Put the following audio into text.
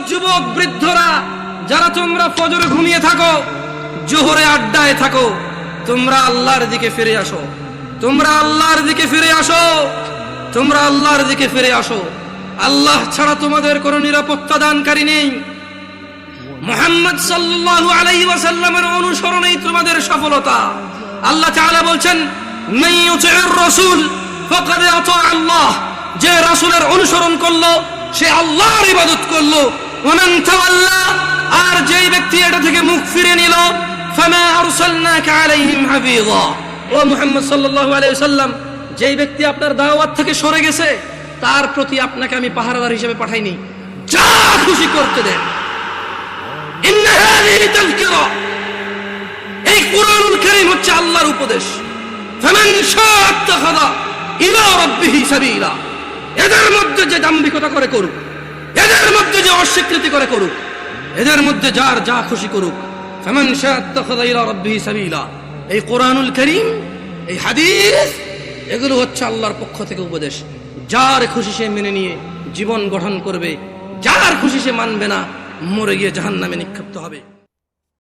যুবক বৃদ্ধরা যারা তোমরা ফজরে ঘুমিয়ে থাকো, জোহরে আড্ডায় থাকো, তোমরা আল্লাহর দিকে ফিরে আসো, তোমরা আল্লাহর দিকে ফিরে আসো, তোমরা আল্লাহর দিকে ফিরে আসো। আল্লাহ ছাড়া তোমাদের কোনো নিরাপত্তা দানকারী নেই। মুহাম্মদ সাল্লাল্লাহু আলাইহি ওয়াসাল্লামের অনুসরণেই তোমাদের সফলতা। আল্লাহ তাআলা বলছেন, মান ইউতি'র রাসূল ফাকাদ আতা আল্লাহ, যে রাসূলের অনুসরণ করলো সে আল্লাহর ইবাদত করলো। ওয়া মান তাওয়াল্লা, আর যেই ব্যক্তি এটা থেকে মুখ ফিরে নিল, ফামা আরসালনাকা আলাইহিম হাফিযা, ও মুহাম্মদ সাল্লাল্লাহু আলাইহি ওয়াসাল্লাম, যেই ব্যক্তি আপনার দাওয়াত থেকে সরে গেছে তার প্রতি আপনাকে আমি পাহারাদার হিসেবে পাঠাইনি, যা খুশি করতে দেন। ইন্না হাযিহি তাযকিরা, এই কুরআনুল কারীম হচ্ছে আল্লাহর উপদেশ। ফামান শাআ আত্তাখাযা ইলা রাব্বিহি সাবিলা, এদের মধ্যে যে দাম্ভিকতা করে করুক, এদের মধ্যে যে অস্বীকৃতি করে করুক, এদের মধ্যে যার যা খুশি করুক। ফামান শাআ আত্তাখাযা ইলা রাব্বিহি সাবিলা, এই কুরআনুল কারীম, এই হাদিস, এগুলো হচ্ছে আল্লাহর পক্ষ থেকে উপদেশ। যার খুশি সে মেনে নিয়ে জীবন গঠন করবে, যার খুশি সে মানবে না, মরে গিয়ে জাহান্নামে নিক্ষিপ্ত হবে।